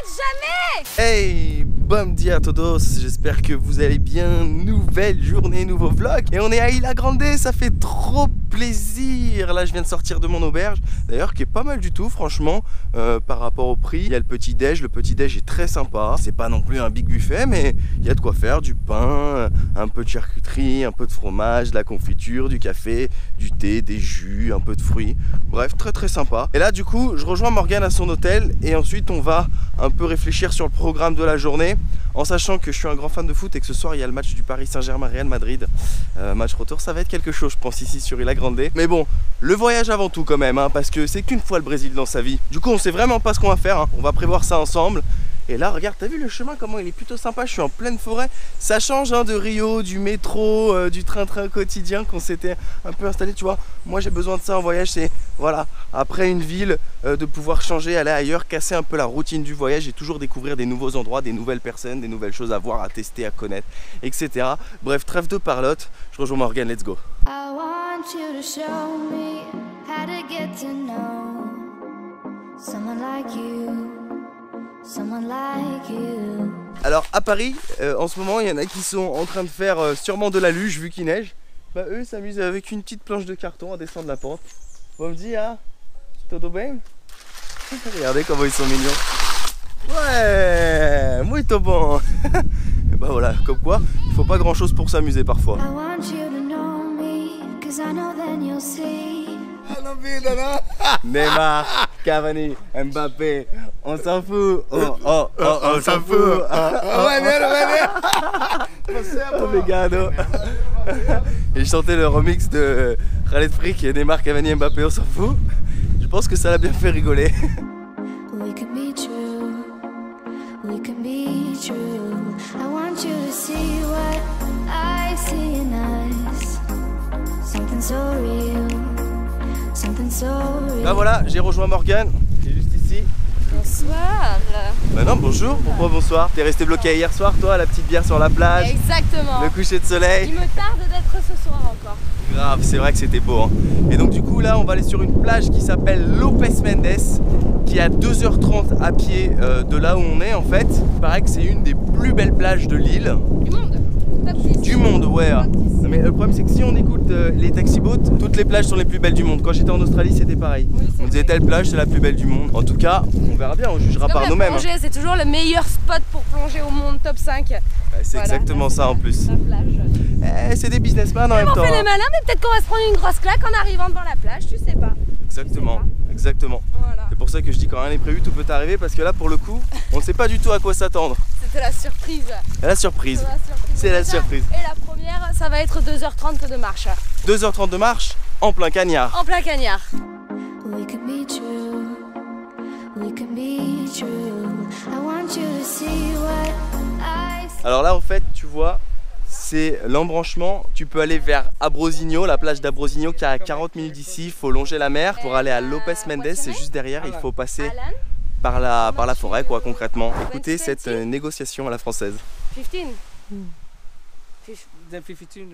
jamais. Hey, bom dia a todos, j'espère que vous allez bien. Nouvelle journée, nouveau vlog. Et on est à Ilha Grande, ça fait trop plaisir. Là je viens de sortir de mon auberge, d'ailleurs qui est pas mal du tout franchement par rapport au prix. Il y a le petit déj est très sympa. C'est pas non plus un big buffet, mais il y a de quoi faire, du pain, un peu de charcuterie, un peu de fromage, de la confiture, du café, du thé, des jus, un peu de fruits. Bref, très très sympa. Et là du coup je rejoins Morgane à son hôtel et ensuite on va un peu réfléchir sur le programme de la journée, en sachant que je suis un grand fan de foot et que ce soir il y a le match du Paris Saint-Germain Real Madrid, match retour. Ça va être quelque chose je pense ici sur Ilha Grande. Mais bon, le voyage avant tout quand même, hein, parce que c'est qu'une fois le Brésil dans sa vie. Du coup on sait vraiment pas ce qu'on va faire, hein. On va prévoir ça ensemble. Et là regarde, t'as vu le chemin comment il est plutôt sympa, je suis en pleine forêt. Ça change hein, de Rio, du métro, du train-train quotidien qu'on s'était un peu installé, tu vois. Moi j'ai besoin de ça en voyage, c'est voilà, après une ville, de pouvoir changer, aller ailleurs, casser un peu la routine du voyage et toujours découvrir des nouveaux endroits, des nouvelles personnes, des nouvelles choses à voir, à tester, à connaître, etc. Bref, trêve de parlotte, je rejoins Morgane, let's go. I want you to show me how to get to know someone like you. Someone like you. Alors à Paris, en ce moment, il y en a qui sont en train de faire sûrement de la luge vu qu'il neige. Bah eux s'amusent avec une petite planche de carton à descendre la pente. Bom dia, tudo bem? Regardez comment ils sont mignons. Ouais, muito bon. Et bah voilà, comme quoi, il faut pas grand chose pour s'amuser parfois. I want you to know me, 'cause I know then you'll see. Neymar, Cavani, Mbappé, on s'en fout. On s'en fout. Obrigado. Et je chantais le remix de Khaled Frick et Neymar, Cavani, Mbappé, on s'en fout. Je pense que ça l'a bien fait rigoler. We can be true. We can be true. I want you to see what I see in us. Something so real. Something so real. Là voilà, j'ai rejoint Morgane, qui est juste ici. Bonsoir. Bah non, bonjour, pourquoi bonsoir? T'es resté bloqué hier soir toi, la petite bière sur la plage, Exactement. le coucher de soleil. Il me tarde d'être ce soir encore. Grave, c'est vrai que c'était beau hein. Et donc du coup là on va aller sur une plage qui s'appelle Lopes Mendes, qui est à 2h30 à pied de là où on est en fait. Il paraît que c'est une des plus belles plages de l'île. Du monde. Top 10. Du monde, ouais. Non, mais le problème c'est que si on écoute les taxi boats, toutes les plages sont les plus belles du monde. Quand j'étais en Australie c'était pareil. Oui, on disait telle plage c'est la plus belle du monde. En tout cas, on verra bien, on jugera par nous-mêmes. Plonger, c'est toujours le meilleur spot pour plonger au monde, top 5. Ouais, c'est voilà, exactement ça en plus. La plage. C'est des businessmen en même temps. On fait les malins, mais peut-être qu'on va se prendre une grosse claque en arrivant devant la plage, tu sais pas. Exactement, exactement. Voilà. C'est pour ça que je dis quand rien n'est prévu, tout peut arriver, parce que là pour le coup, on ne sait pas du tout à quoi s'attendre. C'était la surprise. La surprise. C'est la surprise. Et la première, ça va être 2h30 de marche. 2h30 de marche en plein cagnard. En plein cagnard. We can be true. We can be true. I want you to see what I see. Alors là en fait, tu vois, c'est l'embranchement. Tu peux aller vers Abrosinho, la plage d'Abrosinho qui est à 40 minutes d'ici. Il faut longer la mer. Pour aller à Lopes Mendes, c'est juste derrière. Il faut passer par la forêt quoi concrètement. Écoutez cette négociation à la française. 15. The 15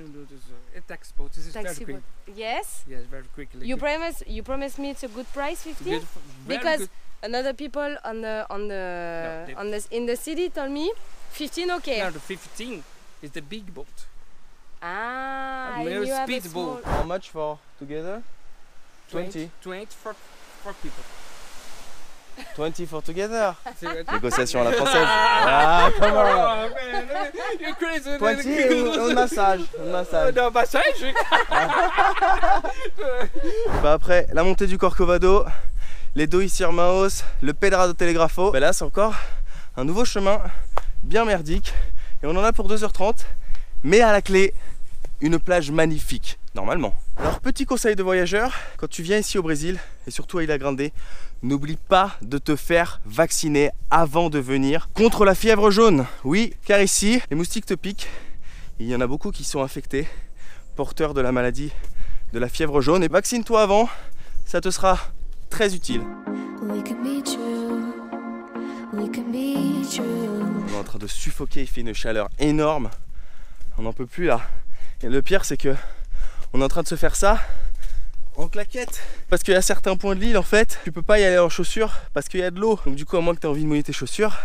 a taxi boat. This is very quick. Yes. Yes, very quickly. You promise me it's a good price, 15? Because another people in the city told me 15 okay. No, the 15 is the big boat. Ah, And you have a speed small... boat. How much for together? 20. 20 for people. 20 for together. See what- Négociation à la française. Ah, come on. Oh man, you're crazy. 20 et un massage. Un massage. No, massage. Bah après la montée du Corcovado, les Dois Irmãos, le Pedrado Telegrafo, bah là c'est encore un nouveau chemin bien merdique et on en a pour 2h30, mais à la clé une plage magnifique normalement. Alors petit conseil de voyageur, quand tu viens ici au Brésil et surtout à Ilha Grande, n'oublie pas de te faire vacciner avant de venir contre la fièvre jaune. Oui, car ici les moustiques te piquent, il y en a beaucoup qui sont infectés, porteurs de la maladie de la fièvre jaune, et vaccine-toi avant, ça te sera très utile. We can be true. We can be true. On est en train de suffoquer, il fait une chaleur énorme, on n'en peut plus là. Et le pire c'est que on est en train de se faire ça en claquettes. Parce qu'il y a certains points de l'île en fait, tu peux pas y aller en chaussures parce qu'il y a de l'eau. Donc du coup, à moins que tu aies envie de mouiller tes chaussures,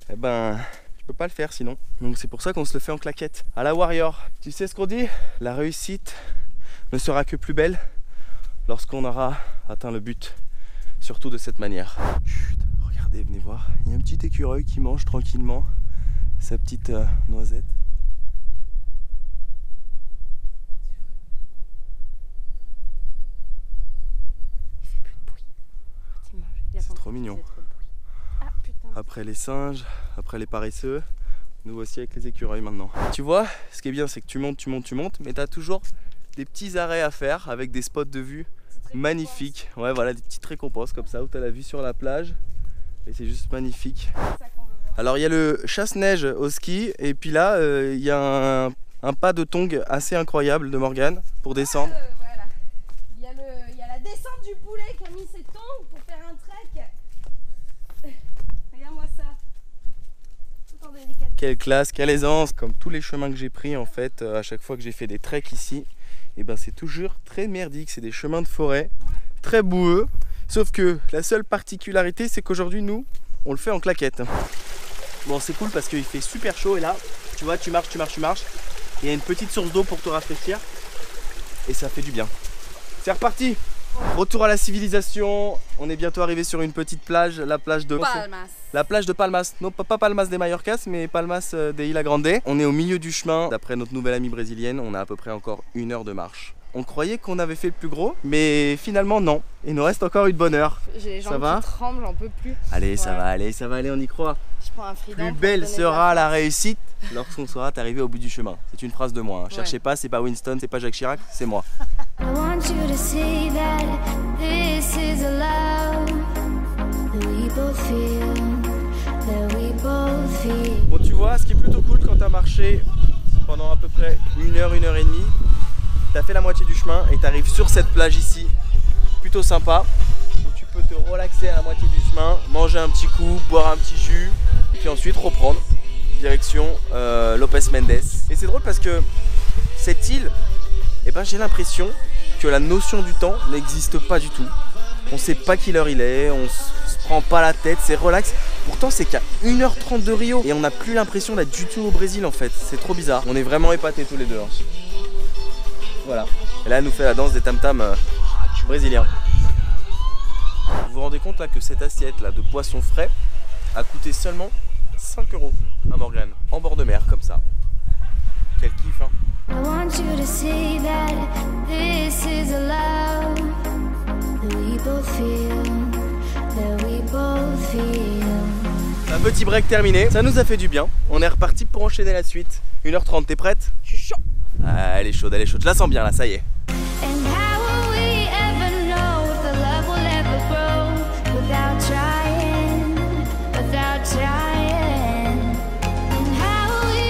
eh ben tu peux pas le faire sinon. Donc c'est pour ça qu'on se le fait en claquettes. À la Warrior. Tu sais ce qu'on dit? La réussite ne sera que plus belle lorsqu'on aura atteint le but. Surtout de cette manière. Chut, regardez, venez voir. Il y a un petit écureuil qui mange tranquillement sa petite noisette. C'est trop mignon. Ah, putain. Après les singes, après les paresseux, nous voici avec les écureuils maintenant. Tu vois, ce qui est bien, c'est que tu montes, mais tu as toujours des petits arrêts à faire avec des spots de vue magnifiques. Ouais, voilà, des petites récompenses comme ça où tu as la vue sur la plage et c'est juste magnifique. Alors, il y a le chasse-neige au ski et puis là, il y a un pas de tongs assez incroyable de Morgane pour descendre. Voilà. Il y a la descente du poulet qui a mis ses tongs pour faire un trek. Regarde-moi ça. Tout en délicatesse. Quelle classe, quelle aisance. Comme tous les chemins que j'ai pris en fait, à chaque fois que j'ai fait des treks ici, et ben c'est toujours très merdique. C'est des chemins de forêt, très boueux. Sauf que la seule particularité, c'est qu'aujourd'hui, nous, on le fait en claquette. Bon, c'est cool parce qu'il fait super chaud et là, tu vois, tu marches. Il y a une petite source d'eau pour te rafraîchir et ça fait du bien. C'est reparti. Retour à la civilisation. On est bientôt arrivé sur une petite plage, la plage de Palmas. La plage de Palmas, non pas Palmas de Mallorcas, mais Palmas de Ilha Grande. On est au milieu du chemin, d'après notre nouvelle amie brésilienne, on a à peu près encore 1 heure de marche. On croyait qu'on avait fait le plus gros, mais finalement non. Il nous reste encore une bonne heure. J'ai les Ça jambes va qui tremblent, j'en peux plus. Allez, Ouais. ça va aller, on y croit. Je prends un freedom. Plus pour belle donner de sera la force. réussite lorsqu'on sera arrivé au bout du chemin. C'est une phrase de moi, hein. Cherchez pas, c'est pas Winston, c'est pas Jacques Chirac, c'est moi. I want you to see that this is a love that we both feel, that we both feel. Bon, tu vois, ce qui est plutôt cool quand t'as marché pendant à peu près 1 heure et demie, t'as fait la moitié du chemin et t'arrives sur cette plage ici, plutôt sympa, où tu peux te relaxer à la moitié du chemin, manger un petit coup, boire un petit jus, et puis ensuite reprendre direction Lopez Mendes. Et c'est drôle parce que cette île, eh ben, j'ai l'impression que la notion du temps n'existe pas du tout. On sait pas quelle heure il est, on se prend pas la tête, c'est relax. Pourtant c'est qu'à 1h30 de Rio et on n'a plus l'impression d'être du tout au Brésil en fait. C'est trop bizarre. On est vraiment épatés tous les deux. Hein. Voilà. Et là elle nous fait la danse des tam-tams brésiliens. Vous vous rendez compte là que cette assiette là de poisson frais a coûté seulement 5 € à Morgane, en bord de mer comme ça. Quel kiff hein. I want you to see that this is a love that we both feel, that we both feel. Un petit break terminé, ça nous a fait du bien. On est reparti pour enchaîner la suite. 1h30, t'es prête? Je suis chaud. Ah, elle est chaude, je la sens bien là, ça y est. And how will we ever know if the love will ever grow without trying, without trying? And how will we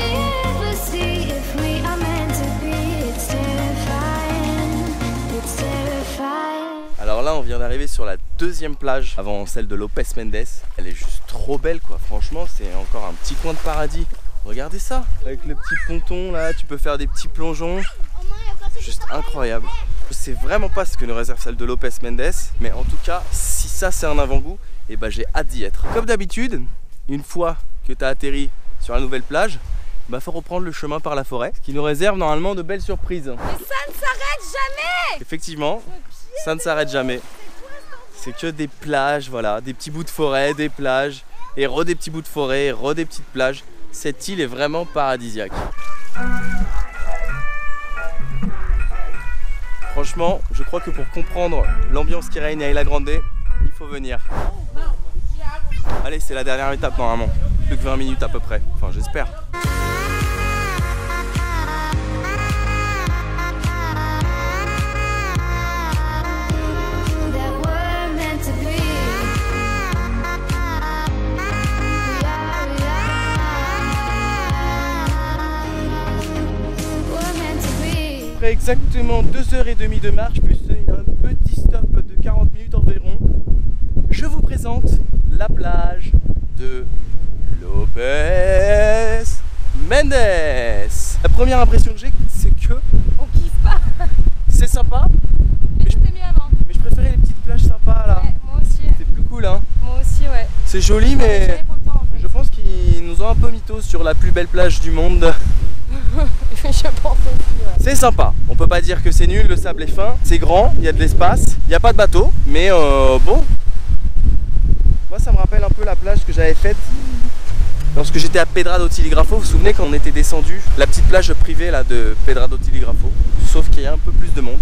ever see if we are meant to be? It's terrifying, it's terrifying. Alors là, on vient d'arriver sur la deuxième plage avant celle de Lopez Mendes. Elle est juste trop belle quoi, franchement, c'est encore un petit coin de paradis. Regardez ça, avec le petit ponton là, tu peux faire des petits plongeons. Juste incroyable. Je sais vraiment pas ce que nous réserve celle de Lopez Mendes, mais en tout cas, si ça c'est un avant-goût, et ben j'ai hâte d'y être. Comme d'habitude, une fois que tu as atterri sur la nouvelle plage, bah faut reprendre le chemin par la forêt, ce qui nous réserve normalement de belles surprises. Mais ça ne s'arrête jamais. Effectivement, ça ne s'arrête jamais. C'est que des plages, voilà, des petits bouts de forêt, des plages, et des petits bouts de forêt, et des petites plages. Cette île est vraiment paradisiaque. Franchement, je crois que pour comprendre l'ambiance qui règne à Ilha Grande, il faut venir. Allez, c'est la dernière étape normalement. Plus que 20 minutes à peu près. Enfin, j'espère. Après exactement 2h30 de marche, plus un petit stop de 40 minutes environ, je vous présente la plage de Lopez Mendes. La première impression que j'ai, c'est que On kiffe pas. c'est sympa, Mais tout est C'est joli, mais content, en fait. je pense qu'ils nous ont un peu mythos sur la plus belle plage du monde. Je pense aussi, ouais. C'est sympa, on peut pas dire que c'est nul, le sable est fin, c'est grand, il y a de l'espace, il n'y a pas de bateau, mais bon. Moi ça me rappelle un peu la plage que j'avais faite lorsque j'étais à Pedra do Tiligrafo. Vous vous souvenez quand on était descendu, la petite plage privée là de Pedra do Tiligrafo, sauf qu'il y a un peu plus de monde.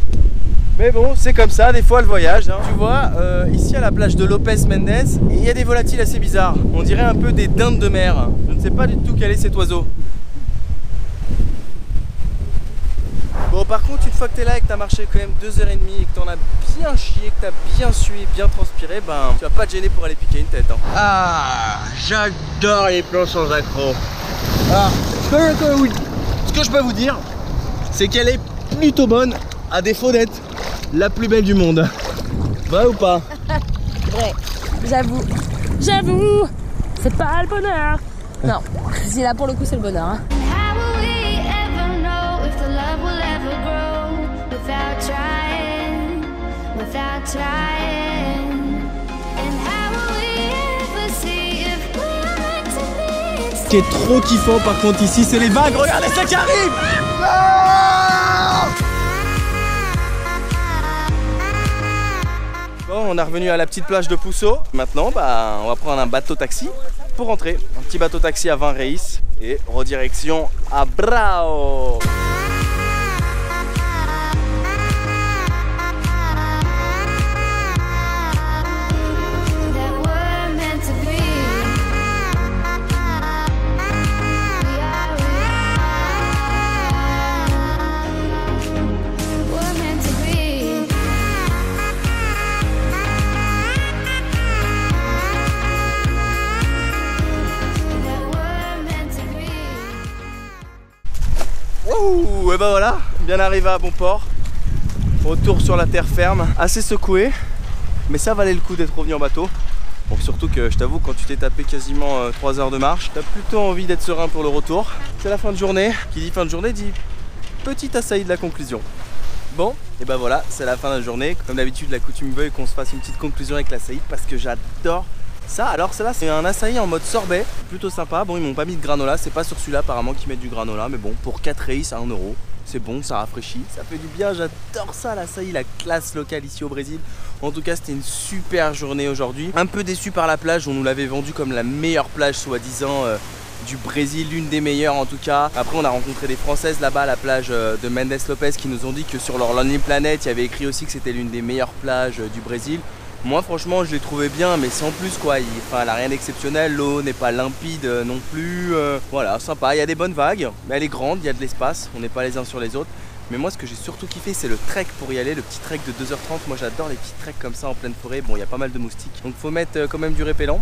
Mais bon, c'est comme ça, des fois le voyage, hein. Tu vois, ici à la plage de Lopez Mendes, il y a des volatiles assez bizarres. On dirait un peu des dindes de mer. Je ne sais pas du tout quel est cet oiseau. Bon, par contre, une fois que tu es là et que tu as marché quand même 2h30 et que tu en as bien chié, que tu as bien sué, bien transpiré, ben tu vas pas te gêner pour aller piquer une tête, hein. Ah, j'adore les plans sans accroc. Alors, ce que je peux vous dire, c'est qu'elle est plutôt bonne, à défaut d'être la plus belle du monde. Vrai ou pas? Vrai, j'avoue. J'avoue, c'est pas le bonheur. Non, si là pour le coup c'est le bonheur, hein. How will we ever know if the love will ever grow without trying, without trying? And how will we ever see if we're meant to be? Ce qui est trop kiffant par contre ici, c'est les vagues. Regardez ça qui arrive! Bon, on est revenu à la petite plage de Pousseau. Maintenant, bah, on va prendre un bateau taxi pour rentrer. Un petit bateau taxi à 20 reis et redirection à Brao. That we're meant to be. We're meant to be. That we're meant to be. Wouh, et ben voilà, bien arrivé à bon port. Retour sur la terre ferme, assez secoué, mais ça valait le coup d'être revenu en bateau. Bon, surtout que je t'avoue, quand tu t'es tapé quasiment 3 heures de marche, t'as plutôt envie d'être serein pour le retour. C'est la fin de journée, qui dit fin de journée dit petit assailli de la conclusion. Bon, et ben voilà, c'est la fin de la journée. Comme d'habitude, la coutume veut qu'on se fasse une petite conclusion avec l'assailli parce que j'adore ça. Alors celle-là, c'est un assailli en mode sorbet, plutôt sympa. Bon, ils m'ont pas mis de granola, c'est pas sur celui-là apparemment qu'ils mettent du granola, mais bon, pour 4 reis à 1 €, c'est bon, ça rafraîchit, ça fait du bien. J'adore ça, l'assailli, la classe locale ici au Brésil. En tout cas, c'était une super journée aujourd'hui. Un peu déçu par la plage, on nous l'avait vendu comme la meilleure plage soi-disant du Brésil, l'une des meilleures en tout cas. Après, on a rencontré des Françaises là-bas à la plage de Mendes Lopez qui nous ont dit que sur leur Lonely Planet, il y avait écrit aussi que c'était l'une des meilleures plages du Brésil. Moi franchement je l'ai trouvé bien, mais sans plus quoi. Enfin, elle a rien d'exceptionnel, l'eau n'est pas limpide non plus, voilà, sympa, il y a des bonnes vagues, mais elle est grande, il y a de l'espace, on n'est pas les uns sur les autres. Mais moi ce que j'ai surtout kiffé, c'est le trek pour y aller, le petit trek de 2h30. Moi j'adore les petits treks comme ça en pleine forêt. Bon, il y a pas mal de moustiques, donc faut mettre quand même du répellent.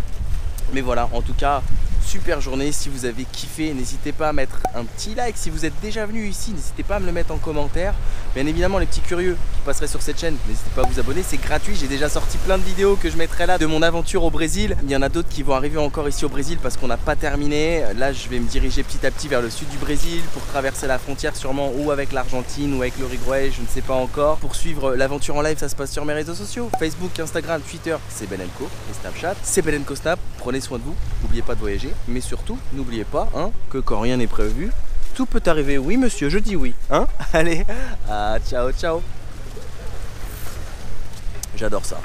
Mais voilà, en tout cas, super journée. Si vous avez kiffé, n'hésitez pas à mettre un petit like. Si vous êtes déjà venu ici, n'hésitez pas à me le mettre en commentaire. Bien évidemment, les petits curieux qui passeraient sur cette chaîne, n'hésitez pas à vous abonner, c'est gratuit. J'ai déjà sorti plein de vidéos que je mettrai là de mon aventure au Brésil. Il y en a d'autres qui vont arriver encore ici au Brésil parce qu'on n'a pas terminé. Là, je vais me diriger petit à petit vers le sud du Brésil pour traverser la frontière sûrement ou avec l'Argentine ou avec l'Uruguay, je ne sais pas encore. Pour suivre l'aventure en live, ça se passe sur mes réseaux sociaux. Facebook, Instagram, Twitter, c'est Benenco. Et Snapchat, c'est Benenco Snap. Prenez soin de vous, n'oubliez pas de voyager, mais surtout, n'oubliez pas que quand rien n'est prévu, tout peut arriver. Oui monsieur, je dis oui. Allez, ciao ciao. J'adore ça.